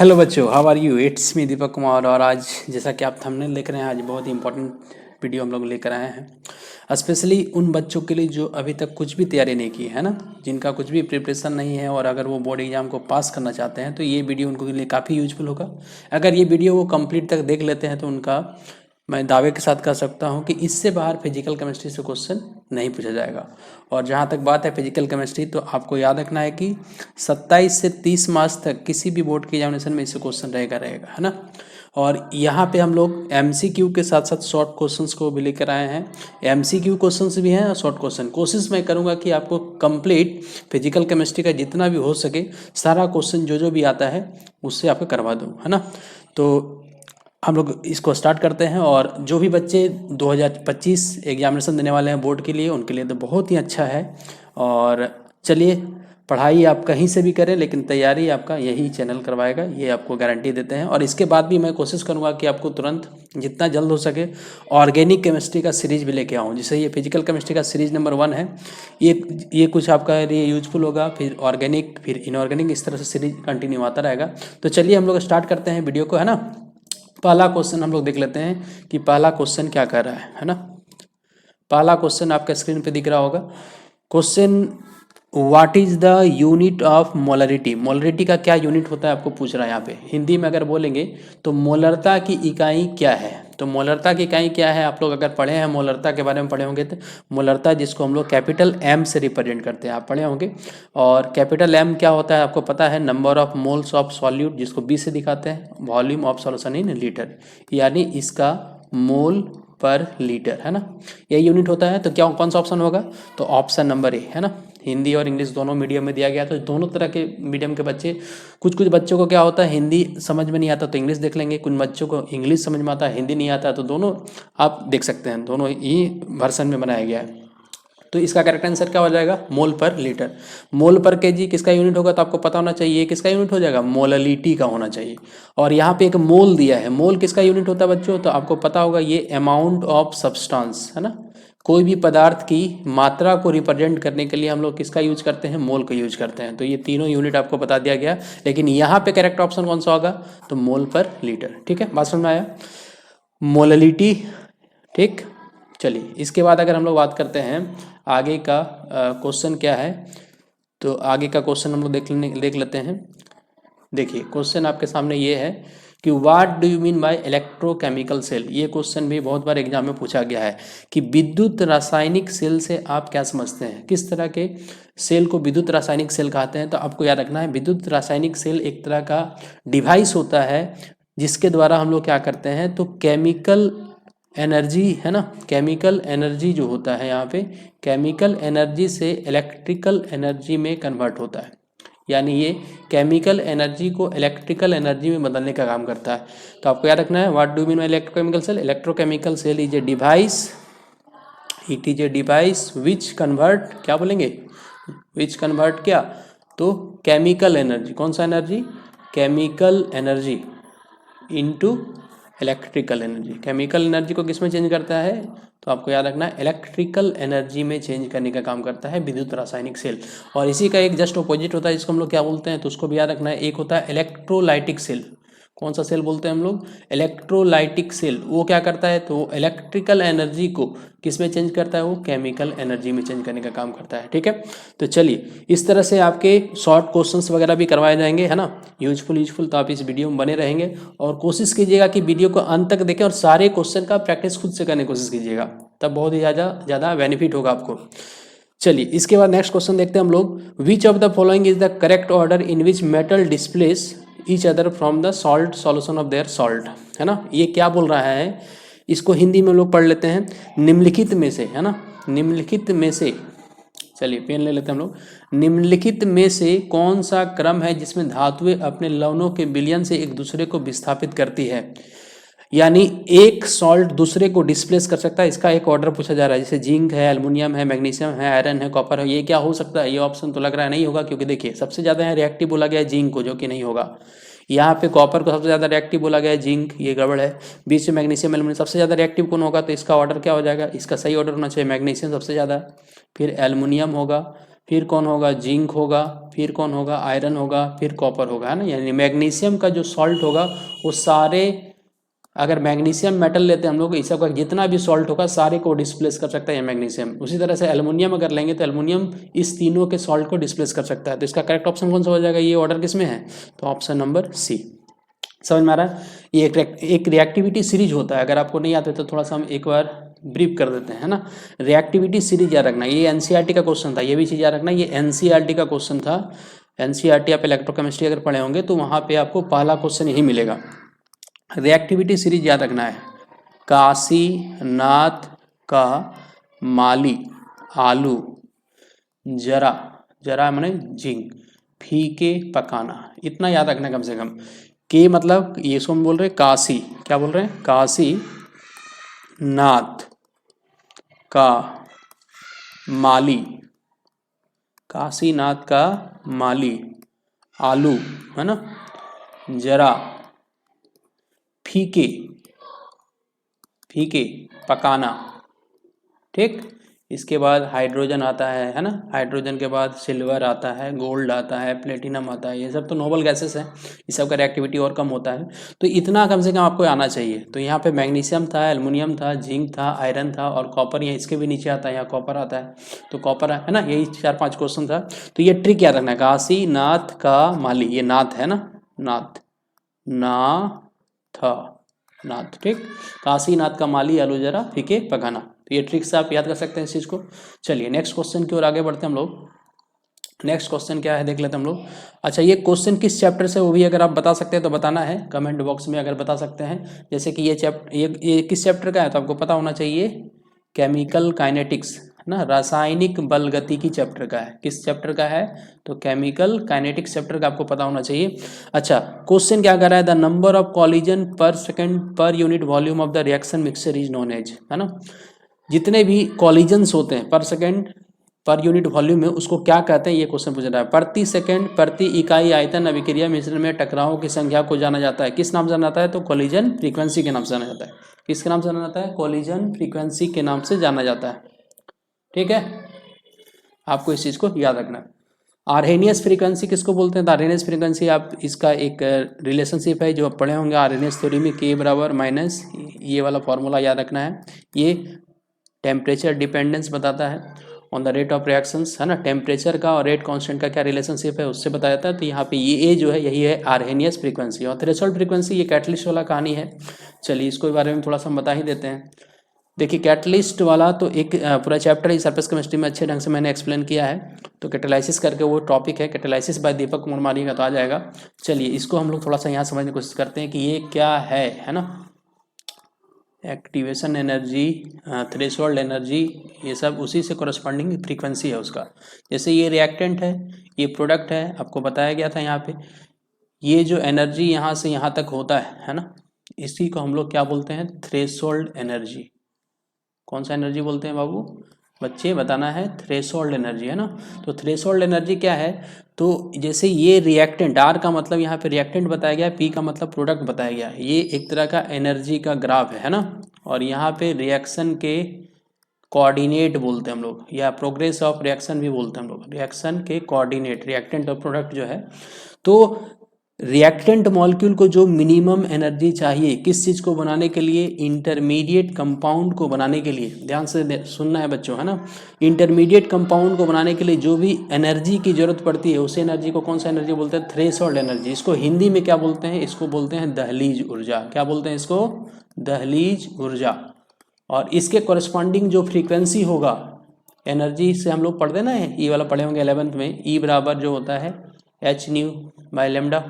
Hello बच्चों, how are you? It's me Deepak Kumar. और आज जैसा कि आप थंबनेल देख रहे हैं, आज बहुत ही इंपॉर्टेंट वीडियो हम लोग लेकर आए हैं स्पेशली उन बच्चों के लिए जो अभी तक कुछ भी तैयारी नहीं की है ना, जिनका कुछ भी प्रिपरेशन नहीं है और अगर वो बोर्ड एग्जाम को पास करना चाहते हैं तो ये वीडियो उनको लिए काफ़ी यूजफुल होगा। अगर ये वीडियो वो कंप्लीट तक देख लेते हैं तो उनका मैं दावे के साथ कह सकता हूँ कि इससे बाहर फिजिकल केमिस्ट्री से क्वेश्चन नहीं पूछा जाएगा। और जहाँ तक बात है फिजिकल केमिस्ट्री, तो आपको याद रखना है कि 27 से 30 मार्च तक किसी भी बोर्ड के एग्जामिनेशन में इससे क्वेश्चन रहेगा है ना। और यहाँ पे हम लोग एमसीक्यू के साथ साथ शॉर्ट क्वेश्चंस को भी लेकर आए हैं। एमसीक्यू क्वेश्चंस भी हैं और शॉर्ट क्वेश्चन। कोशिश मैं करूँगा कि आपको कंप्लीट फिजिकल केमिस्ट्री का जितना भी हो सके सारा क्वेश्चन जो जो भी आता है उससे आपको करवा दूँ, है ना। तो हम लोग इसको स्टार्ट करते हैं। और जो भी बच्चे 2025 एग्जामिनेशन देने वाले हैं बोर्ड के लिए, उनके लिए तो बहुत ही अच्छा है। और चलिए, पढ़ाई आप कहीं से भी करें लेकिन तैयारी आपका यही चैनल करवाएगा, ये आपको गारंटी देते हैं। और इसके बाद भी मैं कोशिश करूंगा कि आपको तुरंत जितना जल्द हो सके ऑर्गेनिक केमिस्ट्री का सीरीज भी लेके आऊँ। जैसे ये फिजिकल केमिस्ट्री का सीरीज नंबर 1 है, ये कुछ आपका लिए यूजफुल होगा। फिर ऑर्गेनिक, फिर इनऑर्गेनिक, इस तरह से सीरीज कंटिन्यू आता रहेगा। तो चलिए हम लोग स्टार्ट करते हैं वीडियो को, है ना। पहला क्वेश्चन हम लोग देख लेते हैं कि पहला क्वेश्चन क्या कर रहा है ना। पहला क्वेश्चन आपका स्क्रीन पे दिख रहा होगा। Question, what is the unit of molarity? Molarity का क्या यूनिट होता है आपको पूछ रहा है यहाँ पे। हिंदी में अगर बोलेंगे तो मोलरता की इकाई क्या है। तो मोलरता की इकाई क्या है, आप लोग अगर पढ़े हैं मोलरता के बारे में पढ़े होंगे तो मोलरता जिसको हम लोग कैपिटल एम से रिप्रेजेंट करते हैं, आप पढ़े होंगे। और कैपिटल एम क्या होता है आपको पता है, number of moles of solute, जिसको बी से दिखाते हैं, volume of solution in litre, यानी इसका मोल पर लीटर, है ना, यही यूनिट होता है। तो क्या कौन सा ऑप्शन होगा, तो ऑप्शन नंबर ए, है ना। हिंदी और इंग्लिश दोनों मीडियम में दिया गया, तो दोनों तरह के मीडियम के बच्चे, कुछ बच्चों को क्या होता है हिंदी समझ में नहीं आता तो इंग्लिश देख लेंगे, कुछ बच्चों को इंग्लिश समझ में आता है हिंदी नहीं आता, तो दोनों आप देख सकते हैं, दोनों ही वर्सन में बनाया गया है। तो इसका करेक्ट आंसर क्या हो जाएगा, मोल पर लीटर। मोल पर केजी किसका यूनिट होगा, तो आपको पता होना चाहिए किसका यूनिट हो जाएगा, मोललिटी का होना चाहिए। और यहाँ पे एक मोल दिया है, मोल किसका यूनिट होता है बच्चों, तो आपको पता होगा ये अमाउंट ऑफ सब्सटेंस, है ना। कोई भी पदार्थ की मात्रा को रिप्रेजेंट करने के लिए हम लोग किसका यूज करते हैं, मोल का यूज करते हैं। तो ये तीनों यूनिट आपको बता दिया गया, लेकिन यहाँ पे करेक्ट ऑप्शन कौन सा होगा, तो मोल पर लीटर। ठीक है, बात समझ में आया, मोललिटी। ठीक, चलिए इसके बाद अगर हम लोग बात करते हैं आगे का क्वेश्चन क्या है, तो आगे का क्वेश्चन हम लोग देख लेते हैं। देखिए क्वेश्चन आपके सामने ये है कि what do you mean by electrochemical cell. ये क्वेश्चन भी बहुत बार एग्जाम में पूछा गया है कि विद्युत रासायनिक सेल से आप क्या समझते हैं, किस तरह के सेल को विद्युत रासायनिक सेल कहते हैं। तो आपको याद रखना है, विद्युत रासायनिक सेल एक तरह का डिवाइस होता है जिसके द्वारा हम लोग क्या करते हैं, तो केमिकल एनर्जी, है ना, केमिकल एनर्जी जो होता है यहाँ पे, केमिकल एनर्जी से इलेक्ट्रिकल एनर्जी में कन्वर्ट होता है। यानी ये केमिकल एनर्जी को इलेक्ट्रिकल एनर्जी में बदलने का काम करता है। तो आपको याद रखना है, what do mean by electrochemical cell. Electrochemical cell is a device, it is a device which convert, क्या बोलेंगे, विच कन्वर्ट क्या, तो केमिकल एनर्जी, कौन सा energy, chemical energy into electrical energy. Chemical energy को किस में चेंज करता है, तो आपको याद रखना है इलेक्ट्रिकल एनर्जी में चेंज करने का काम करता है विद्युत रासायनिक सेल। और इसी का एक जस्ट अपोजिट होता है जिसको हम लोग क्या बोलते हैं, तो उसको भी याद रखना है, एक होता है इलेक्ट्रोलाइटिक सेल। कौन सा सेल बोलते हैं हम लोग, इलेक्ट्रोलाइटिक सेल। वो क्या करता है, तो इलेक्ट्रिकल एनर्जी को किस में चेंज करता है, वो केमिकल एनर्जी में चेंज करने का काम करता है। ठीक है, तो चलिए इस तरह से आपके शॉर्ट क्वेश्चंस वगैरह भी करवाए जाएंगे, है ना, यूजफुल। तो आप इस वीडियो में बने रहेंगे और कोशिश कीजिएगा कि वीडियो को अंत तक देखें और सारे क्वेश्चन का प्रैक्टिस खुद से करने की कोशिश कीजिएगा, तब बहुत ही ज़्यादा बेनिफिट होगा आपको। चलिए इसके बाद नेक्स्ट क्वेश्चन देखते हैं हम लोग। Which of the following is the correct order in which metal displace each other from the salt solution of their salt, है ना। ये क्या बोल रहा है, इसको हिंदी में हम लोग पढ़ लेते हैं, निम्नलिखित में से, है ना, निम्नलिखित में से, चलिए पेन ले लेते हैं हम लोग, निम्नलिखित में से कौन सा क्रम है जिसमें धातुएं अपने लवणों के विलयन से एक दूसरे को विस्थापित करती है। यानी एक सॉल्ट दूसरे को डिस्प्लेस कर सकता है, इसका एक ऑर्डर पूछा जा रहा है। जैसे जिंक है, एल्युमिनियम है, मैग्नीशियम है, आयरन है, कॉपर है, ये क्या हो सकता है, ये ऑप्शन तो लग रहा है नहीं होगा, क्योंकि देखिए सबसे ज़्यादा यहाँ रिएक्टिव बोला गया है जिंक को, जो कि नहीं होगा। यहाँ पे कॉपर को सबसे ज़्यादा रिएक्टिव बोला गया है, जिंक, ये गड़बड़ है। बीच में मैग्नीशियम, एल्युमिनियम, सबसे ज़्यादा रिएक्टिव कौन होगा, तो इसका ऑर्डर क्या हो जाएगा, इसका सही ऑर्डर होना चाहिए मैग्नीशियम सबसे ज़्यादा, फिर एल्युमिनियम होगा, फिर कौन होगा, जिंक होगा, फिर कौन होगा, आयरन होगा, फिर कॉपर होगा, है ना। यानी मैग्नीशियम का जो सॉल्ट होगा वो सारे, अगर मैग्नीशियम मेटल लेते हैं हम लोग, इसका जितना भी सॉल्ट होगा सारे को डिस्प्लेस कर सकता है ये मैग्नीशियम। उसी तरह से एल्युमिनियम अगर लेंगे तो एल्युमिनियम इस तीनों के सॉल्ट को डिस्प्लेस कर सकता है। तो इसका करेक्ट ऑप्शन कौन सा हो जाएगा, ये ऑर्डर किसमें है, तो ऑप्शन नंबर सी। समझ में आ रहा है। ये एक रिएक्टिविटी सीरीज होता है, अगर आपको नहीं आते तो थोड़ा सा हम एक बार ब्रीफ कर देते हैं, है ना। रिएक्टिविटी सीरीज याद रखना, ये एनसीईआरटी का क्वेश्चन था, ये भी चीज़ याद रखना, ये एनसीईआरटी का क्वेश्चन था। एनसीईआरटी आप इलेक्ट्रोकेमिस्ट्री अगर पढ़े होंगे तो वहाँ पे आपको पहला क्वेश्चन यही मिलेगा। रिएक्टिविटी सीरीज याद रखना है, काशीनाथ का माली, आलू, जरा, जरा माने जिंक, फीके पकाना, इतना याद रखना कम से कम। के मतलब ये इसको हम बोल रहे हैं काशी, क्या बोल रहे हैं, काशी नाथ का माली, काशीनाथ का माली, आलू, है ना, जरा, फीके, फीके पकाना, ठीक। इसके बाद हाइड्रोजन आता है ना, हाइड्रोजन के बाद सिल्वर आता है, गोल्ड आता है, प्लेटिनम आता है, ये सब तो नोबल गैसेस हैं, इस सब का रिएक्टिविटी और कम होता है। तो इतना कम से कम आपको आना चाहिए। तो यहाँ पे मैग्नीशियम था, एल्युमिनियम था, जिंक था, आयरन था और कॉपर, यहाँ इसके भी नीचे आता है, यहाँ कॉपर आता है, तो कॉपर है ना। यही 4-5 क्वेश्चन था। तो ये ट्रिक याद रखना है, काशीनाथ का माली, ये नाथ है ना, नाथ, नाथ, ठीक। काशीनाथ का माली, आलू जरा, फीके पकाना, तो ये ट्रिक से आप याद कर सकते हैं इस चीज़ को। चलिए नेक्स्ट क्वेश्चन की ओर आगे बढ़ते हैं हम लोग। नेक्स्ट क्वेश्चन क्या है देख लेते हैं हम लोग। अच्छा, ये क्वेश्चन किस चैप्टर से, वो भी अगर आप बता सकते हैं तो बताना है कमेंट बॉक्स में, अगर बता सकते हैं। जैसे कि ये किस चैप्टर का है तो आपको पता होना चाहिए, केमिकल काइनेटिक्स, है ना, रासायनिक बल गतिकी चैप्टर का है। किस चैप्टर का है, तो केमिकल काइनेटिक्स चैप्टर का आपको पता होना चाहिए। अच्छा, क्वेश्चन क्या कर रहा है, the number of collision per second per unit volume of the reaction mixture is known as, है ना। जितने भी कॉलिजन्स होते हैं पर सेकंड पर यूनिट वॉल्यूम में, उसको क्या कहते हैं, ये क्वेश्चन पूछ रहा है। प्रति सेकंड प्रति इकाई आयतन अभिक्रिया मिश्रण में टकरावों की संख्या को जाना जाता है, किस नाम से जाना जाता है, तो कॉलिजन फ्रीक्वेंसी के नाम से जाना जाता है। किसके नाम से जाना जाता है, कॉलिजन फ्रीक्वेंसी के नाम से जाना जाता है, ठीक है। आपको इस चीज को याद रखना है। आर्हेनियस फ्रीक्वेंसी किसको बोलते हैं, तो आर्हेनियस फ्रीक्वेंसी, आप इसका एक रिलेशनशिप है जो आप पढ़े होंगे आर्हेनियस थ्योरी में, के बराबर माइनस ये वाला फॉर्मूला याद रखना है। ये टेम्परेचर डिपेंडेंस बताता है on the rate of reactions, है ना। टेम्परेचर का और रेट कांस्टेंट का क्या रिलेशनशिप है उससे बताया जाता है। तो यहाँ पे ये जो है यही है आर्हेनियस फ्रीक्वेंसी। और थ्रेशोल्ड फ्रीक्वेंसी ये कैटलिस्ट वाला कहानी है। चलिए इसको बारे में थोड़ा सा बता ही देते हैं। देखिए कैटलिस्ट वाला तो एक पूरा चैप्टर ही सरफेस केमिस्ट्री में अच्छे ढंग से मैंने एक्सप्लेन किया है। तो कैटेलाइसिस करके वो टॉपिक है, कैटेलाइसिस बाय दीपक कुमार मारिएगा तो आ जाएगा। चलिए इसको हम लोग थोड़ा सा यहाँ समझने की कोशिश करते हैं कि ये क्या है ना। एक्टिवेशन एनर्जी, थ्रेशोल्ड एनर्जी, ये सब उसी से कोरस्पॉन्डिंग फ्रीक्वेंसी है उसका। जैसे ये रिएक्टेंट है, ये प्रोडक्ट है, आपको बताया गया था यहाँ पे। ये जो एनर्जी यहाँ से यहाँ तक होता है ना, इसी को हम लोग क्या बोलते हैं, थ्रेशोल्ड एनर्जी। कौन सा एनर्जी बोलते हैं बाबू, बच्चे बताना है, थ्रेशोल्ड एनर्जी, है ना। तो थ्रेशोल्ड एनर्जी क्या है, तो जैसे ये रिएक्टेंट, आर का मतलब यहाँ पे रिएक्टेंट बताया गया, पी का मतलब प्रोडक्ट बताया गया, ये एक तरह का एनर्जी का ग्राफ है ना। और यहाँ पे रिएक्शन के कोऑर्डिनेट बोलते हैं हम लोग, या प्रोग्रेस ऑफ रिएक्शन भी बोलते हैं हम लोग, रिएक्शन के कोऑर्डिनेट, रिएक्टेंट और प्रोडक्ट जो है। तो रिएक्टेंट मॉलिक्यूल को जो मिनिमम एनर्जी चाहिए किस चीज़ को बनाने के लिए, इंटरमीडिएट कंपाउंड को बनाने के लिए, ध्यान से सुनना है बच्चों, है ना। इंटरमीडिएट कंपाउंड को बनाने के लिए जो भी एनर्जी की जरूरत पड़ती है उस एनर्जी को कौन सा एनर्जी बोलते हैं, थ्रेशोल्ड एनर्जी। इसको हिंदी में क्या बोलते हैं, इसको बोलते हैं दहलीज ऊर्जा। क्या बोलते हैं इसको, दहलीज ऊर्जा। और इसके कॉरस्पॉन्डिंग जो फ्रीक्वेंसी होगा एनर्जी से, हम लोग पढ़ते हैं ना, ई वाला पढ़े होंगे 11th में, ई बराबर जो होता है H new by lambda,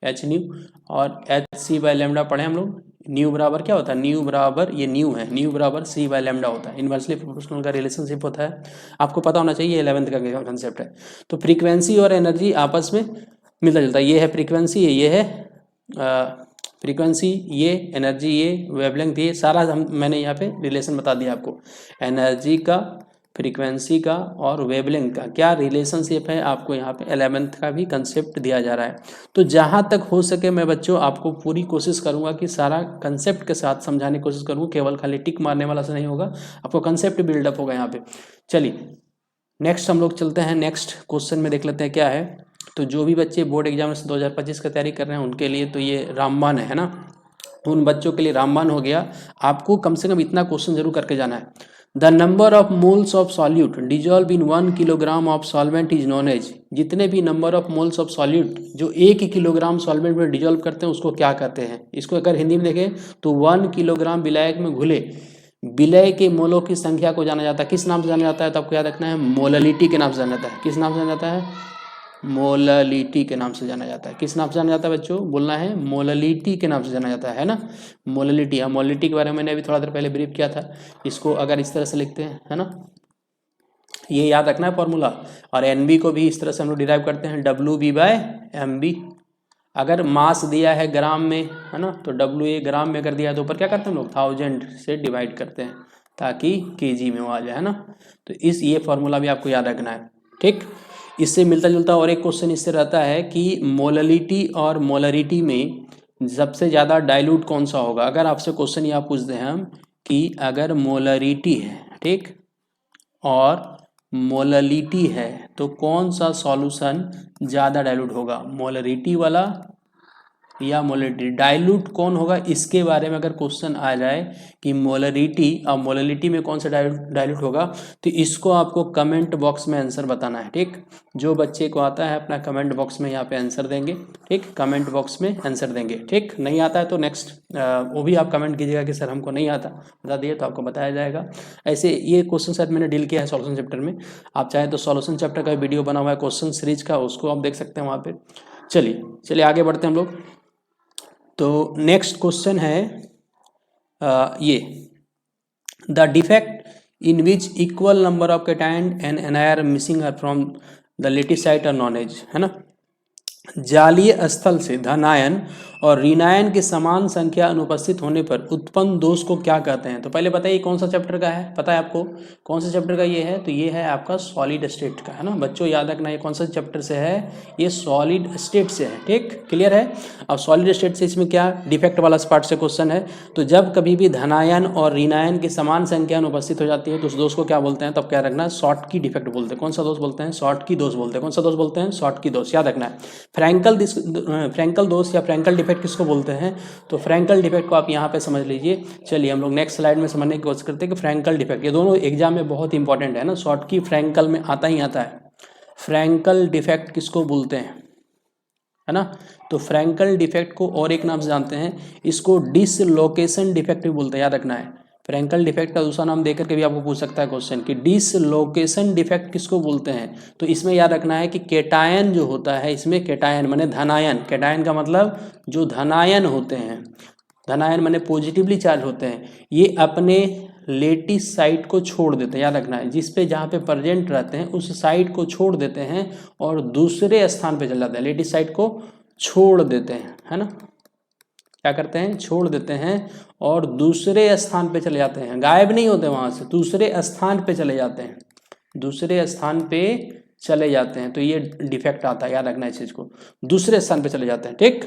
H new, और एच सी बाय लेमडा पढ़े हम लोग। न्यू बराबर क्या होता है, न्यू बराबर, ये न्यू है, न्यू बराबर सी बाय लेमडा होता है, इनवर्सली प्रोपोर्शनल का रिलेशनशिप होता है। आपको पता होना चाहिए, 11th का कंसेप्ट है। तो फ्रीक्वेंसी और एनर्जी आपस में मिलता जुलता है, ये है फ्रीक्वेंसी, ये है फ्रीक्वेंसी, ये एनर्जी, ये वेवलेंथ, ये सारा मैंने यहाँ पे रिलेशन बता दिया आपको। एनर्जी का, फ्रीक्वेंसी का और वेवलेंथ का क्या रिलेशनशिप है, आपको यहाँ पे 11th का भी कंसेप्ट दिया जा रहा है। तो जहाँ तक हो सके मैं बच्चों आपको पूरी कोशिश करूँगा कि सारा कंसेप्ट के साथ समझाने की कोशिश करूँ, केवल खाली टिक मारने वाला से नहीं होगा, आपको कंसेप्ट बिल्डअप होगा यहाँ पे। चलिए नेक्स्ट हम लोग चलते हैं, नेक्स्ट क्वेश्चन में देख लेते हैं क्या है। तो जो भी बच्चे बोर्ड एग्जाम 2025 का तैयारी कर रहे हैं उनके लिए तो ये रामबाण है ना, उन बच्चों के लिए रामबाण हो गया। आपको कम से कम इतना क्वेश्चन जरूर करके जाना है। The number of moles of solute dissolve in 1 kilogram of solvent is known as. जितने भी number of moles of solute जो 1 किलोग्राम सॉल्वेंट में डिजॉल्व करते हैं उसको क्या कहते हैं। इसको अगर हिंदी में देखें तो 1 किलोग्राम विलायक में घुले विलय के मोलों की संख्या को जाना जाता है, किस नाम से जाना जाता है, तो आपको याद रखना है मोललिटी के नाम से जाना जाता है। किस नाम से जाना जाता है, मोललिटी के नाम से जाना जाता है। किस नाम से जाना जाता है बच्चों, बोलना है मोललिटी के नाम से जाना जाता है ना, मोललिटी। हाँ, मोललिटी के बारे में मैंने अभी थोड़ा देर पहले ब्रीफ किया था। इसको अगर इस तरह से लिखते हैं है ना, ये याद रखना है फॉर्मूला। और एनबी को भी इस तरह से हम लोग डिराइव करते हैं, WB/MB। अगर मास दिया है ग्राम में है ना, तो WA ग्राम में अगर दिया है तो ऊपर क्या करते हैं हम लोग 1000 से डिवाइड करते हैं ताकि केजी में वो आ जाए है ना। तो ये फॉर्मूला भी आपको याद रखना है, ठीक। इससे मिलता जुलता और एक क्वेश्चन इससे रहता है कि मोललिटी और मोलरिटी में सबसे ज़्यादा डाइल्यूट कौन सा होगा। अगर आपसे क्वेश्चन ये आप पूछते हैं हम कि अगर मोलरिटी है, ठीक, और मोललिटी है तो कौन सा सॉल्यूशन ज़्यादा डाइल्यूट होगा, मोलरिटी वाला या मोलरिटी। डाइल्यूट कौन होगा इसके बारे में अगर क्वेश्चन आ जाए कि मोलरिटी और मोललिटी में कौन सा डाइल्यूट होगा, तो इसको आपको कमेंट बॉक्स में आंसर बताना है, ठीक। जो बच्चे को आता है अपना कमेंट बॉक्स में यहाँ पे आंसर देंगे, ठीक, कमेंट बॉक्स में आंसर देंगे, ठीक। नहीं आता है तो नेक्स्ट वो भी आप कमेंट कीजिएगा कि सर हमको नहीं आता, बता दिए तो आपको बताया जाएगा। ऐसे ये क्वेश्चन शायद मैंने डील किया है सॉल्यूशन चैप्टर में। आप चाहें तो सॉल्यूशन चैप्टर का वीडियो बना हुआ है क्वेश्चन सीरीज का, उसको आप देख सकते हैं वहाँ पे। चलिए आगे बढ़ते हैं हम लोग। तो नेक्स्ट क्वेश्चन है ये, the defect in which equal number of cation and anion missing are from the lattice site और नॉन एज, है ना। जालीय स्थल से धनायन और ऋणायन की समान संख्या अनुपस्थित होने पर उत्पन्न दोष को क्या कहते हैं। तो पहले बताइए कौन सा चैप्टर का है, पता है आपको कौन सा चैप्टर का ये है, तो ये है आपका सॉलिड स्टेट का, है ना। बच्चों याद रखना ये कौन सा चैप्टर से है, ये सॉलिड स्टेट से है, ठीक, क्लियर है। अब सॉलिड स्टेट से इसमें क्या डिफेक्ट वाला पार्ट से क्वेश्चन है। तो जब कभी भी धनायन और ऋणायन की समान संख्या अनुपस्थित हो जाती है तो उस दोष को क्या बोलते हैं, तब क्या रखना है, शॉर्ट की डिफेक्ट बोलते हैं। कौन सा दोष बोलते हैं, शॉर्ट की दोष बोलते हैं। कौन सा दोष बोलते हैं, शॉर्ट की दोष, याद रखना है। फ्रैंकल दोष या फ्रैंकल डिफेक्ट किसको बोलते हैं, तो फ्रैंकल डिफेक्ट को आप यहाँ पे समझ लीजिए। चलिए हम लोग नेक्स्ट स्लाइड में समझने की कोशिश करते हैं कि फ्रैंकल डिफेक्ट, ये दोनों एग्जाम में बहुत इंपॉर्टेंट है ना, शॉर्ट की फ्रैंकल में आता ही आता है। फ्रैंकल डिफेक्ट किसको बोलते हैं, है ना। तो फ्रैंकल डिफेक्ट को और एक नाम से जानते हैं, इसको डिसलोकेशन डिफेक्ट भी बोलते हैं, याद रखना है। फ्रैंकल डिफेक्ट का दूसरा नाम देकर के भी आपको पूछ सकता है क्वेश्चन कि डिसलोकेशन डिफेक्ट किसको बोलते हैं। तो इसमें याद रखना है कि केटायन जो होता है, इसमें केटायन माने धनायन, केटायन का मतलब जो धनायन होते हैं, धनायन माने पॉजिटिवली चार्ज होते हैं, ये अपने लेटिस साइट को छोड़ देते हैं, याद रखना है। जिस पे जहाँ पे प्रेजेंट रहते हैं उस साइट को छोड़ देते हैं और दूसरे स्थान पे चले जाते हैं, लेटिस साइट को छोड़ देते हैं, है ना। क्या करते हैं, छोड़ देते हैं और दूसरे स्थान पे चले जाते हैं, गायब नहीं होते वहाँ से, दूसरे स्थान पे चले जाते हैं, दूसरे स्थान पे चले जाते हैं। तो ये डिफेक्ट आता है, याद रखना है इस चीज़ को, दूसरे स्थान पे चले जाते हैं, ठीक।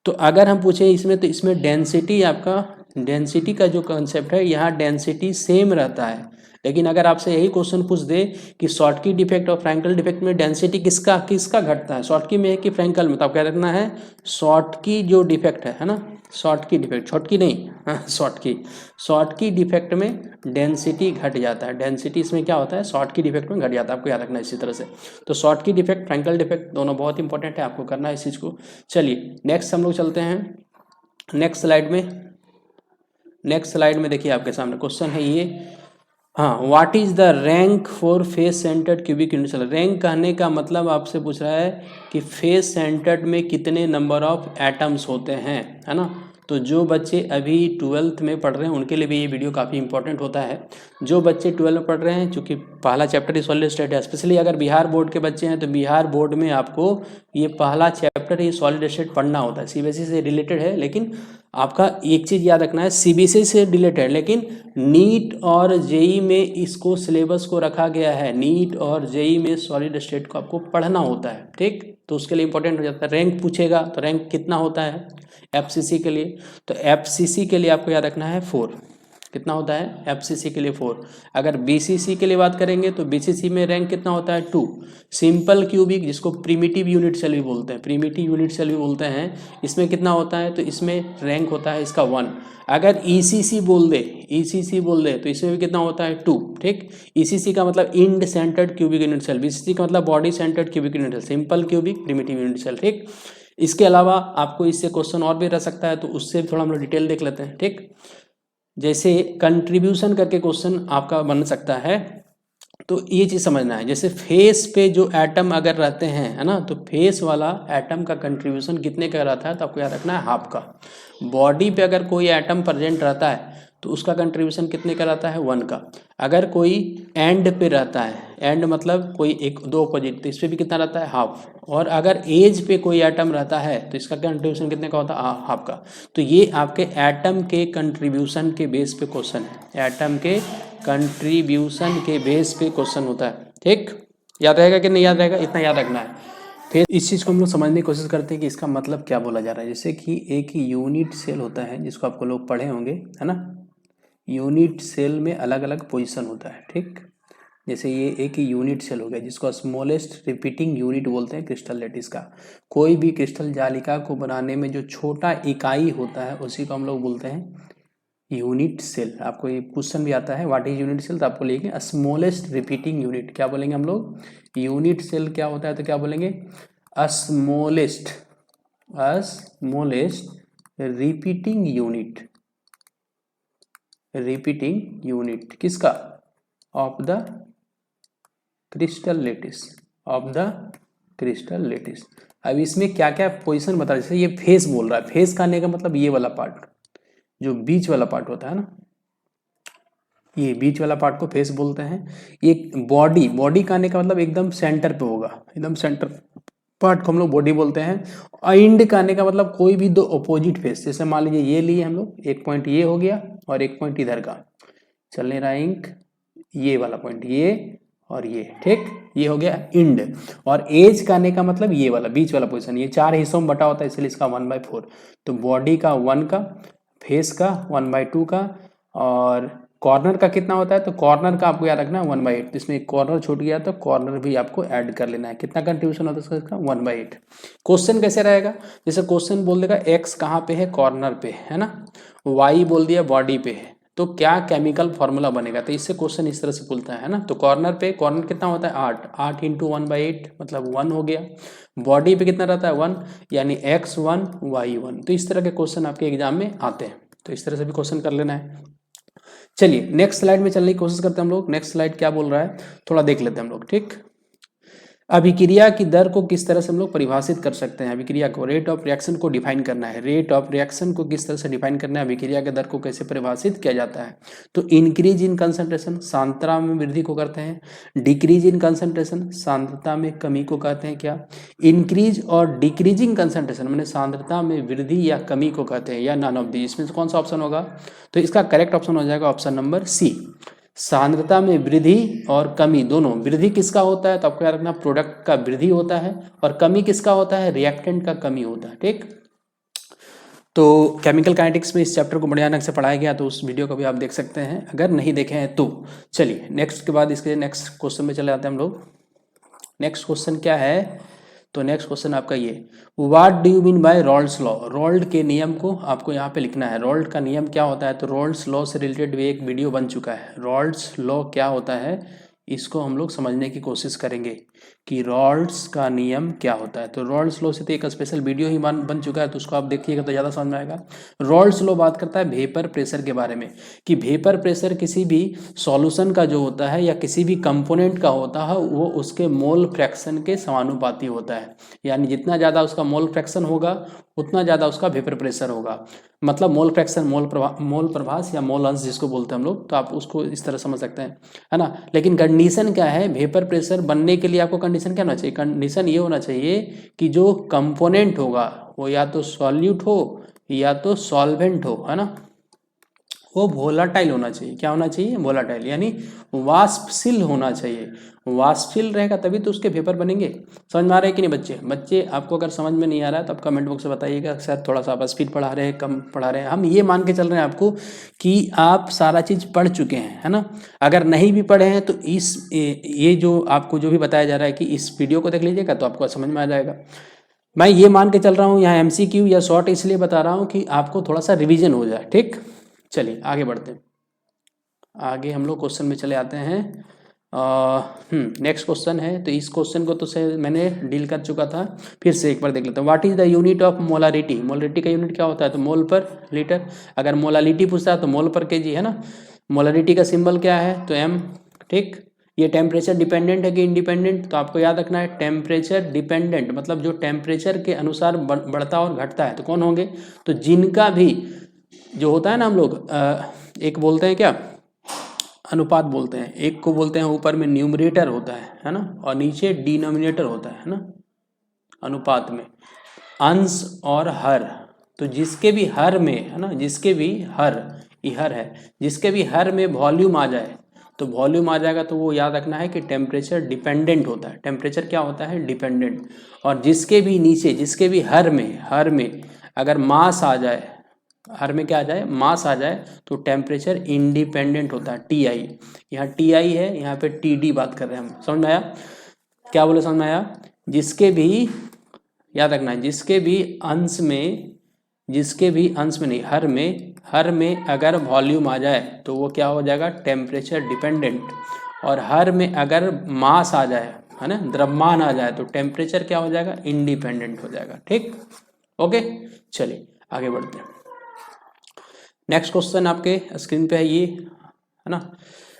तो अगर हम पूछें इसमें, तो इसमें डेंसिटी, आपका डेंसिटी का जो कंसेप्ट है यहाँ डेंसिटी सेम रहता है। लेकिन अगर आपसे यही क्वेश्चन पूछ दे कि शॉर्टकी डिफेक्ट और फ्रैंकल डिफेक्ट में डेंसिटी किसका किसका घटता है, शॉर्टकी में है कि फ्रैंकल में, तो आप क्या रखना है, शॉर्टकी जो डिफेक्ट है ना, शॉर्टकी डिफेक्ट, छोटकी नहीं, शॉर्टकी डिफेक्ट में डेंसिटी घट जाता है। डेंसिटी इसमें क्या होता है, शॉर्टकी डिफेक्ट में घट जाता है, आपको याद रखना है इसी तरह से। तो शॉर्टकी डिफेक्ट फ्रैंकल डिफेक्ट दोनों बहुत इंपॉर्टेंट है, आपको करना है इस चीज़ को। चलिए नेक्स्ट हम लोग चलते हैं नेक्स्ट स्लाइड में। नेक्स्ट स्लाइड में देखिए आपके सामने क्वेश्चन है ये, हाँ, what is the rank for face centred cubic unit. Rank कहने का मतलब आपसे पूछ रहा है कि फेस सेंटर्ड में कितने नंबर ऑफ एटम्स होते हैं, है ना। तो जो बच्चे अभी 12th में पढ़ रहे हैं उनके लिए भी ये वीडियो काफ़ी इंपॉर्टेंट होता है। जो बच्चे 12 में पढ़ रहे हैं, चूँकि पहला चैप्टर सॉलिड स्टेट है, स्पेशली अगर बिहार बोर्ड के बच्चे हैं तो बिहार बोर्ड में आपको ये पहला चैप्टर ये सॉलिड स्टेट पढ़ना होता है। सीबीएसई से रिलेटेड है, लेकिन आपका एक चीज़ याद रखना है, सीबीएसई से रिलेटेड है, लेकिन नीट और जेई में इसको सिलेबस को रखा गया है, नीट और जेई में सॉलिड स्टेट को आपको पढ़ना होता है, ठीक। तो उसके लिए इंपॉर्टेंट हो जाता है। रैंक पूछेगा तो रैंक कितना होता है एफसीसी के लिए, तो एफसीसी के लिए आपको याद रखना है 4, कितना होता है, एफसीसी के लिए 4। अगर बीसीसी के लिए बात करेंगे तो बीसीसी में रैंक कितना होता है, 2। सिंपल क्यूबिक, जिसको प्रिमिटिव यूनिट सेल भी बोलते हैं, प्रिमिटिव यूनिट सेल भी बोलते हैं, इसमें कितना होता है, तो इसमें रैंक होता है इसका 1। अगर ईसीसी बोल दे, ईसीसी बोल दे तो इसमें भी कितना होता है, 2। ठीक, ईसीसी का मतलब end centred cubic unit cell, BCC का मतलब body centred cubic unit cell, simple cubic primitive unit cell. ठीक, इसके अलावा आपको इससे क्वेश्चन और भी रह सकता है, तो उससे थोड़ा हम लोग डिटेल देख लेते हैं। ठीक, जैसे कंट्रीब्यूशन करके क्वेश्चन आपका बन सकता है, तो ये चीज़ समझना है। जैसे फेस पे जो एटम अगर रहते हैं, है ना, तो फेस वाला एटम का कंट्रीब्यूशन कितने का रहता है, तो आपको याद रखना है हाफ का। बॉडी पे अगर कोई एटम प्रेजेंट रहता है तो उसका कंट्रीब्यूशन कितने का रहता है, 1 का। अगर कोई एंड पे रहता है, एंड मतलब कोई एक दो अपोजिट, तो इस पर भी कितना रहता है, हाफ। और अगर एज पे कोई एटम रहता है तो इसका कंट्रीब्यूशन कितने का होता है, हाफ का। तो ये आपके एटम के कंट्रीब्यूशन के बेस पे क्वेश्चन है, एटम के कंट्रीब्यूशन के बेस पे क्वेश्चन होता है। ठीक, याद रहेगा कि नहीं याद रहेगा, इतना याद रखना है। फिर इस चीज़ को हम लोग समझने की कोशिश करते हैं कि इसका मतलब क्या बोला जा रहा है। जैसे कि एक यूनिट सेल होता है, जिसको आपको लोग पढ़े होंगे, है ना, यूनिट सेल में अलग अलग पोजीशन होता है। ठीक, जैसे ये एक यूनिट सेल हो गया, जिसको स्मॉलेस्ट रिपीटिंग यूनिट बोलते हैं क्रिस्टल लैटिस का। कोई भी क्रिस्टल जालिका को बनाने में जो छोटा इकाई होता है उसी को हम लोग बोलते हैं यूनिट सेल। आपको ये क्वेश्चन भी आता है, व्हाट इज यूनिट सेल, तो आपको लिखेंगे स्मॉलेस्ट रिपीटिंग यूनिट। क्या बोलेंगे हम लोग, यूनिट सेल क्या होता है, तो क्या बोलेंगे, smallest repeating unit, repeating unit किसका, of the crystal lattice, of the crystal lattice. अब इसमें क्या क्या पोजीशन बता, जैसे ये फेस बोल रहा है, फेस कहने का मतलब ये वाला पार्ट, जो बीच वाला पार्ट होता है ना, ये बीच वाला पार्ट को फेस बोलते हैं। ये बॉडी, बॉडी कहने का मतलब एकदम सेंटर पे होगा, एकदम सेंटर पार्ट को हम लोग बॉडी बोलते हैं। एंड कहने का मतलब कोई भी दो अपोजिट फेस, जैसे मान लीजिए ये लिए हम लोग, एक पॉइंट ये हो गया और एक पॉइंट इधर का, चलने रहा इंक, ये वाला पॉइंट, ये और ये। ठीक, ये हो गया इंड। और एज कहने का मतलब ये वाला बीच वाला पोजीशन, ये 4 हिस्सों में बटा होता है, इसलिए इसका 1/4। तो बॉडी का 1 का, फेस का 1/2 का, और कॉर्नर का कितना होता है, तो कॉर्नर का आपको याद रखना है 1/8। इसमें एक कॉर्नर छूट गया तो कॉर्नर भी आपको ऐड कर लेना है। कितना कंट्रीब्यूशन होता है इसका, 1/8। क्वेश्चन कैसे रहेगा, जैसे क्वेश्चन बोल देगा एक्स कहाँ पे है, कॉर्नर पे है ना, वाई बोल दिया बॉडी पे है, तो क्या केमिकल फॉर्मूला बनेगा, तो इससे क्वेश्चन इस तरह से पूछता है ना। तो कॉर्नर पे, कॉर्नर कितना होता है 8 इंटू 1/8 मतलब 1 हो गया। बॉडी पे कितना रहता है 1, यानी x1 y1। तो इस तरह के क्वेश्चन आपके एग्जाम में आते हैं, तो इस तरह से भी क्वेश्चन कर लेना है। चलिए नेक्स्ट स्लाइड में चलने की कोशिश करते हैं हम लोग। नेक्स्ट स्लाइड क्या बोल रहा है थोड़ा देख लेते हैं हम लोग। ठीक, अभिक्रिया की दर को किस तरह से हम लोग परिभाषित कर सकते हैं, अभिक्रिया को, रेट ऑफ रिएक्शन को डिफाइन करना है, रेट ऑफ रिएक्शन को किस तरह से डिफाइन करना है, अभिक्रिया के दर को कैसे परिभाषित किया जाता है। तो इंक्रीज इन कंसंट्रेशन, सांद्रता में वृद्धि को करते हैं। डिक्रीज इन कंसंट्रेशन, सांद्रता में कमी को कहते हैं क्या। इंक्रीज और डिक्रीजिंग कंसंट्रेशन मैंने सांद्रता में वृद्धि या कमी को कहते हैं, या नन ऑफ दी। इसमें कौन सा ऑप्शन होगा, तो इसका करेक्ट ऑप्शन हो जाएगा ऑप्शन नंबर सी। सांद्रता में वृद्धि और कमी दोनों, वृद्धि किसका होता है, तो आपको याद रखना प्रोडक्ट का वृद्धि होता है, और कमी किसका होता है, रिएक्टेंट का कमी होता है। ठीक, तो केमिकल काइनेटिक्स में इस चैप्टर को बढ़िया ढंग से पढ़ाया गया, तो उस वीडियो को भी आप देख सकते हैं अगर नहीं देखे हैं तो। चलिए नेक्स्ट के बाद इसके नेक्स्ट क्वेश्चन में चले जाते हैं हम लोग। नेक्स्ट क्वेश्चन क्या है, तो नेक्स्ट क्वेश्चन आपका ये, what do you mean by Raoult's law. Raoult के नियम को आपको यहाँ पे लिखना है। रॉल्ड का नियम क्या होता है, तो रॉल्ड्स लॉ से रिलेटेड भी एक वीडियो बन चुका है। रॉल्ड्स लॉ क्या होता है, इसको हम लोग समझने की कोशिश करेंगे कि रॉल्ड्स का नियम क्या होता है। तो रॉल्ड्स लॉ से तो एक स्पेशल वीडियो ही बन चुका है, तो उसको आप देखिएगा तो ज़्यादा समझ में आएगा। रॉल्ड्स लॉ बात करता है वेपर प्रेशर के बारे में, कि वेपर प्रेशर किसी भी सॉल्यूशन का जो होता है या किसी भी कंपोनेंट का होता है, वो उसके मोल फ्रैक्शन के समानुपाती होता है। यानी जितना ज़्यादा उसका मोल फ्रैक्शन होगा उतना ज़्यादा उसका वेपर प्रेशर होगा। मतलब मोल फ्रैक्शन, मोल प्रभास या मोल अंश जिसको बोलते हैं हम लोग, तो आप उसको इस तरह समझ सकते हैं, है ना। लेकिन कंडीशन क्या है, वेपर प्रेशर बनने के लिए आपको कंडीशन क्या होना चाहिए, कंडीशन ये होना चाहिए कि जो कंपोनेंट होगा वो या तो सॉल्यूट हो या तो सॉल्वेंट हो, है ना, वो वोलाटाइल होना चाहिए। क्या होना चाहिए? वोलाटाइल, यानी वाष्पशील होना चाहिए। वाष्पशील रहेगा तभी तो उसके वेपर बनेंगे। समझ में आ रहा है कि नहीं बच्चे? बच्चे आपको अगर समझ में नहीं आ रहा है तो आप कमेंट बॉक्स में बताइएगा, शायद थोड़ा सा आप स्पीड पढ़ा रहे हैं, कम पढ़ा रहे हैं। हम ये मान के चल रहे हैं आपको कि आप सारा चीज़ पढ़ चुके हैं, है ना। अगर नहीं भी पढ़े हैं तो ये जो आपको जो भी बताया जा रहा है कि इस वीडियो को देख लीजिएगा तो आपको समझ में आ जाएगा। मैं ये मान के चल रहा हूँ यहाँ MCQ या शॉर्ट इसलिए बता रहा हूँ कि आपको थोड़ा सा रिवीजन हो जाए। ठीक, चलिए आगे बढ़ते हैं। आगे हम लोग क्वेश्चन में चले आते हैं। नेक्स्ट क्वेश्चन है, तो इस क्वेश्चन को तो से मैंने डील कर चुका था, फिर से एक बार देख लेते हैं। What is the unit of molarity? Molarity का यूनिट क्या होता है? तो मोल पर लीटर। अगर मोलालिटी पूछता है तो मोल पर केजी, है ना। मोलारिटी का सिंबल क्या है? तो M। ठीक, ये टेम्परेचर डिपेंडेंट है कि इंडिपेंडेंट? तो आपको याद रखना है टेम्परेचर डिपेंडेंट, मतलब जो टेम्परेचर के अनुसार बढ़ता और घटता है तो कौन होंगे? तो जिनका भी जो होता है ना, हम लोग एक बोलते हैं क्या, अनुपात बोलते हैं। एक को बोलते हैं ऊपर में न्यूमरेटर होता है ना, और नीचे डिनोमिनेटर होता है ना। अनुपात में अंश और हर, तो जिसके भी हर में, है ना, जिसके भी हर, ये हर है, जिसके भी हर में वॉल्यूम आ जाए तो वॉल्यूम आ जाएगा, तो वो याद रखना है कि टेम्परेचर डिपेंडेंट होता है। टेम्परेचर क्या होता है? डिपेंडेंट। और जिसके भी नीचे, जिसके भी हर में अगर मास आ जाए, हर में क्या आ जाए? मास आ जाए, तो टेम्परेचर इंडिपेंडेंट होता है। TI, यहाँ TI है, यहाँ पे TD बात कर रहे हैं हम। समझ में आया? क्या बोले? समझ में आया? जिसके भी, याद रखना है, जिसके भी अंश में, जिसके भी अंश में नहीं, हर में अगर वॉल्यूम आ जाए तो वो क्या हो जाएगा? Temperature dependent. और हर में अगर मास आ जाए, है ना, द्रव्यमान आ जाए, तो टेम्परेचर क्या हो जाएगा? इंडिपेंडेंट हो जाएगा। ठीक, ओके, चलिए आगे बढ़ते हैं। नेक्स्ट क्वेश्चन आपके स्क्रीन पे है ये, है ना।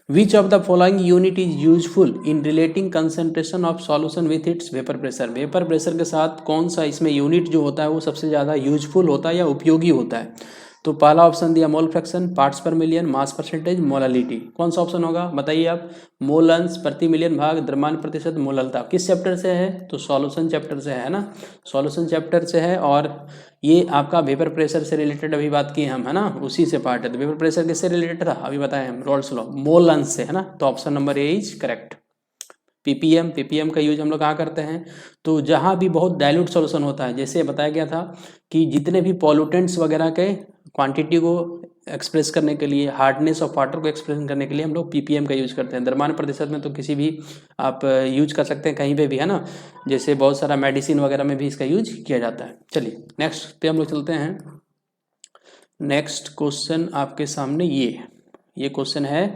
Which of the following unit is useful in relating concentration of solution with its vapour pressure? Vapour pressure के साथ कौन सा इसमें यूनिट जो होता है वो सबसे ज़्यादा यूजफुल होता है या उपयोगी होता है? तो पहला ऑप्शन दिया मोल फ्रैक्शन, पार्ट्स पर मिलियन, मास परसेंटेज, मोलालिटी। कौन सा ऑप्शन होगा बताइए आप? मोल अंश, प्रति मिलियन भाग, द्रव्यमान प्रतिशत, मोललता। किस चैप्टर से है? तो सॉल्यूशन चैप्टर से है ना, सॉल्यूशन चैप्टर से है। और ये आपका वेपर प्रेशर से रिलेटेड अभी बात की हम, है ना, उसी से पार्ट है। तो वेपर प्रेशर किससे रिलेटेड था अभी बताएं हम? रॉल्स लॉ, मोल अंश से, है ना। तो option number A is correct. Ppm का यूज हम लोग कहाँ करते हैं? तो जहाँ भी बहुत डाइल्यूट सॉल्यूशन होता है, जैसे बताया गया था कि जितने भी पॉल्यूटेंट्स वगैरह के क्वांटिटी को एक्सप्रेस करने के लिए, हार्डनेस ऑफ वाटर को एक्सप्रेस करने के लिए हम लोग पीपीएम का यूज करते हैं। द्रव्यमान प्रतिशत में तो किसी भी आप यूज कर सकते हैं, कहीं पे भी, है ना। जैसे बहुत सारा मेडिसिन वगैरह में भी इसका यूज किया जाता है। चलिए नेक्स्ट पे हम लोग चलते हैं। नेक्स्ट क्वेश्चन आपके सामने ये क्वेश्चन है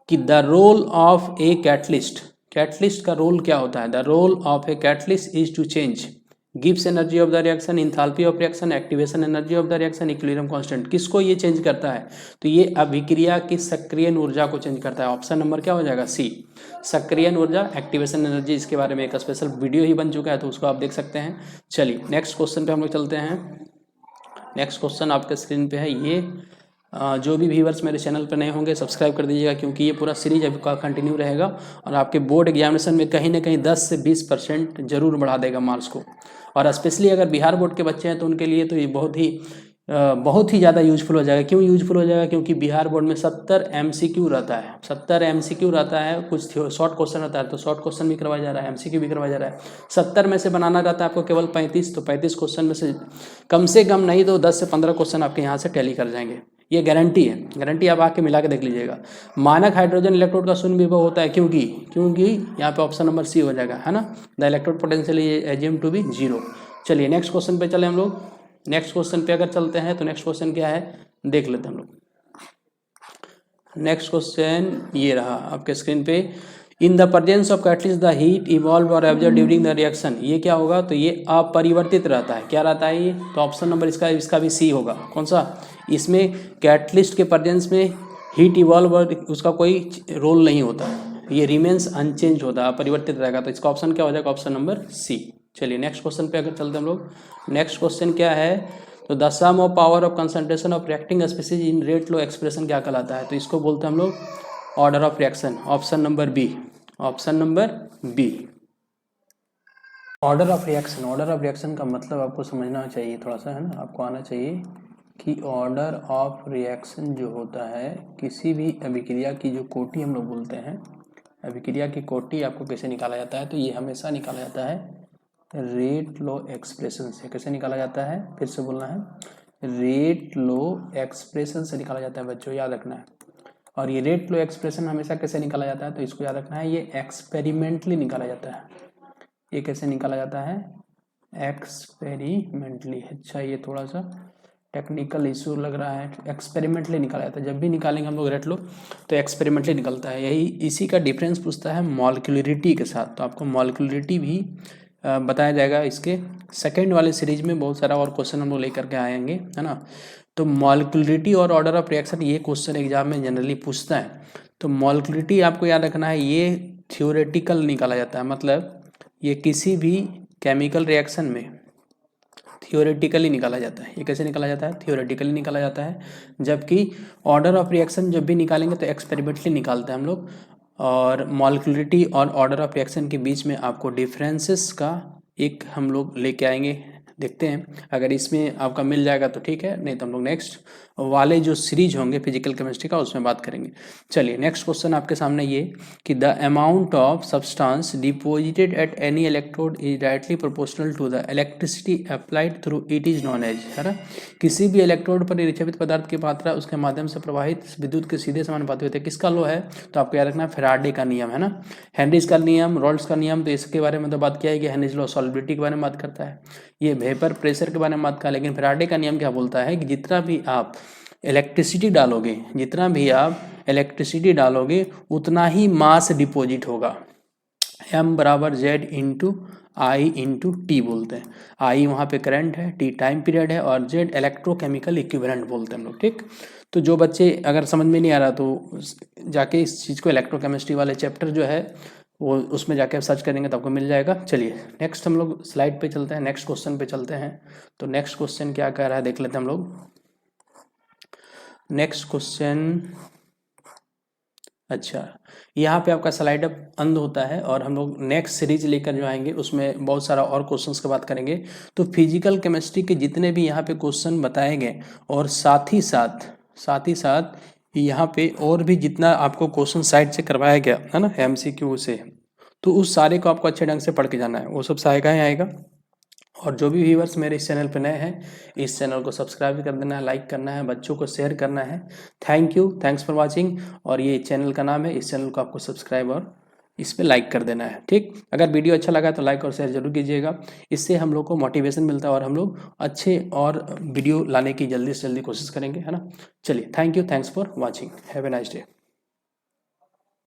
कि the role of a catalyst, catalyst का रोल क्या होता है? The role of a catalyst is to change गिव्स energy of the reaction, enthalpy of reaction, activation energy of the reaction, equilibrium constant. किसको ये चेंज करता है? तो ये अभिक्रिया की सक्रियण ऊर्जा को चेंज करता है। ऑप्शन नंबर क्या हो जाएगा? सी, सक्रियण ऊर्जा, एक्टिवेशन एनर्जी। इसके बारे में एक स्पेशल वीडियो ही बन चुका है, तो उसको आप देख सकते हैं। चलिए नेक्स्ट क्वेश्चन पे हम लोग चलते हैं। नेक्स्ट क्वेश्चन आपके स्क्रीन पे है ये। जो भी व्यूअर्स मेरे चैनल पर नए होंगे सब्सक्राइब कर दीजिएगा, क्योंकि ये पूरा सीरीज अभी का कंटिन्यू रहेगा और आपके बोर्ड एग्जामिनेशन में कहीं ना कहीं 10 से 20% जरूर बढ़ा देगा मार्क्स को। और स्पेशली अगर बिहार बोर्ड के बच्चे हैं तो उनके लिए तो ये बहुत ही ज़्यादा यूजफुल हो जाएगा। क्यों यूजफुल हो जाएगा? क्योंकि बिहार बोर्ड में 70 MCQ रहता है, 70 MCQ रहता है। कुछ शॉर्ट क्वेश्चन रहता है, तो शॉर्ट क्वेश्चन भी करवाया जा रहा है, MCQ भी करवाया जा रहा है। 70 में से बनाना रहता है आपको केवल 35, तो 35 क्वेश्चन में से कम नहीं तो 10 से 15 क्वेश्चन आपके यहाँ से टैली कर जाएंगे। ये गारंटी है, गारंटी आप आके मिला के देख लीजिएगा। मानक हाइड्रोजन इलेक्ट्रोड का शून्य विभव होता है, क्योंकि यहाँ पे ऑप्शन नंबर सी हो जाएगा, है ना। The electrode potential assume to be 0। चलिए नेक्स्ट क्वेश्चन पे चले हम लोग। नेक्स्ट क्वेश्चन पे अगर चलते हैं तो नेक्स्ट क्वेश्चन क्या है देख लेते हैं हम लोग। नेक्स्ट क्वेश्चन ये रहा आपके स्क्रीन पे। In the presence of catalyst the heat evolve और एब्जॉर्ब ड्यूरिंग द रिएक्शन। ये क्या होगा? तो ये अपरिवर्तित रहता है। क्या रहता है ये? तो ऑप्शन नंबर इसका भी सी होगा। कौन सा? इसमें कैटलिस्ट के प्रेजेंस में हीट इवॉल्व और उसका कोई रोल नहीं होता, ये रिमेन्स अनचेंज होता है, अपरिवर्तित रहेगा। तो इसका ऑप्शन क्या हो जाएगा? Option number C. चलिए नेक्स्ट क्वेश्चन पे अगर चलते हैं हम लोग। नेक्स्ट क्वेश्चन क्या है? तो the sum of power of concentration of reacting species in rate law expression क्या कहलाता है? तो इसको बोलते हैं हम लोग order of reaction. Option number B, option number B, order of reaction. Order of reaction का मतलब आपको समझना चाहिए थोड़ा सा, है ना, आपको आना चाहिए। कि ऑर्डर ऑफ रिएक्शन जो होता है किसी भी अभिक्रिया की जो कोटि हम लोग बोलते हैं, अभिक्रिया की कोटि आपको कैसे निकाला जाता है, तो ये हमेशा निकाला जाता है रेट लो एक्सप्रेशन से। कैसे निकाला जाता है, फिर से बोलना है, रेट लो एक्सप्रेशन से निकाला जाता है बच्चों, याद रखना है। और ये रेट लो एक्सप्रेशन हमेशा कैसे निकाला जाता है, तो इसको याद रखना है, ये एक्सपेरिमेंटली निकाला जाता है। ये कैसे निकाला जाता है, एक्सपेरिमेंटली। अच्छा, ये थोड़ा सा टेक्निकल इशू लग रहा है, एक्सपेरिमेंटली निकाला जाता है। जब भी निकालेंगे हम लोग रेट लो तो एक्सपेरिमेंटली निकलता है। यही इसी का डिफरेंस पूछता है मॉलिक्यूलरिटी के साथ, तो आपको मॉलिक्यूलरिटी भी बताया जाएगा इसके सेकेंड वाले सीरीज में। बहुत सारा और क्वेश्चन हम लोग लेकर के आएंगे, है ना। तो मॉलिक्यूलरिटी और ऑर्डर ऑफ रिएक्शन, ये क्वेश्चन एग्जाम में जनरली पूछता है। तो मॉलिक्यूलरिटी आपको याद रखना है, ये थियोरेटिकल निकाला जाता है, मतलब ये किसी भी केमिकल रिएक्शन में थियोरेटिकली निकाला जाता है। ये कैसे निकाला जाता है, थियोरेटिकली निकाला जाता है। जबकि ऑर्डर ऑफ रिएक्शन जब भी निकालेंगे तो एक्सपेरिमेंटली निकालते हैं हम लोग। और मॉलिक्यूलरिटी और ऑर्डर ऑफ रिएक्शन के बीच में आपको डिफरेंसेस का एक हम लोग लेके आएंगे, देखते हैं। अगर इसमें आपका मिल जाएगा तो ठीक है, नहीं तो हम लोग नेक्स्ट वाले जो सीरीज होंगे फिजिकल केमिस्ट्री का उसमें बात करेंगे। चलिए नेक्स्ट क्वेश्चन आपके सामने ये कि the amount of substance deposited at any electrode is directly proportional to the electricity applied through it is known as, है ना। किसी भी इलेक्ट्रोड पर निक्षेपित पदार्थ की मात्रा उसके माध्यम से प्रवाहित विद्युत के सीधे समानुपाती होते हैं। किसका लो है, तो आपको याद रखना फैराडे का नियम, है ना। हेनरीज का नियम, रॉल्स का नियम, तो इसके बारे में तो बात किया है कि हेनरीज लॉ सॉलिबिलिटी के बारे में बात करता है, ये वेपर प्रेशर के बारे में बात का। लेकिन फैराडे का नियम क्या बोलता है कि जितना भी आप इलेक्ट्रिसिटी डालोगे, जितना भी आप इलेक्ट्रिसिटी डालोगे उतना ही मास डिपॉजिट होगा। M बराबर Z इंटू आई इंटू टी बोलते हैं। आई वहाँ पे करंट है, टी टाइम पीरियड है, और Z इलेक्ट्रोकेमिकल इक्विवेलेंट बोलते हैं हम लोग, ठीक। तो जो बच्चे अगर समझ में नहीं आ रहा तो जाके इस चीज़ को इलेक्ट्रोकेमिस्ट्री वाले चैप्टर जो है वो उसमें जाके सर्च करेंगे तो आपको मिल जाएगा। चलिए नेक्स्ट हम लोग स्लाइड पे चलते हैं, नेक्स्ट क्वेश्चन पे चलते हैं। तो नेक्स्ट क्वेश्चन क्या कह रहा है देख लेते हैं हम लोग। नेक्स्ट क्वेश्चन, अच्छा, यहाँ पे आपका स्लाइड अप अंत होता है और हम लोग नेक्स्ट सीरीज लेकर जो आएंगे उसमें बहुत सारा और क्वेश्चंस की बात करेंगे। तो फिजिकल केमिस्ट्री के जितने भी यहाँ पे क्वेश्चन बताए गए और साथ ही साथ यहाँ पे और भी जितना आपको क्वेश्चन साइड से करवाया गया है ना MCQ से, तो उस सारे को आपको अच्छे ढंग से पढ़ के जाना है, वो सब आएगा ही आएगा। और जो भी व्यूअर्स मेरे इस चैनल पर नए हैं, इस चैनल को सब्सक्राइब कर देना है, लाइक करना है, बच्चों को शेयर करना है। Thank you, thanks for watching. और ये चैनल का नाम है, इस चैनल को आपको सब्सक्राइब और इस पर लाइक कर देना है, ठीक। अगर वीडियो अच्छा लगा तो लाइक और शेयर जरूर कीजिएगा, इससे हम लोग को मोटिवेशन मिलता है और हम लोग अच्छे और वीडियो लाने की जल्दी से जल्दी कोशिश करेंगे, है ना। चलिए thank you, thanks for watching, have a nice day.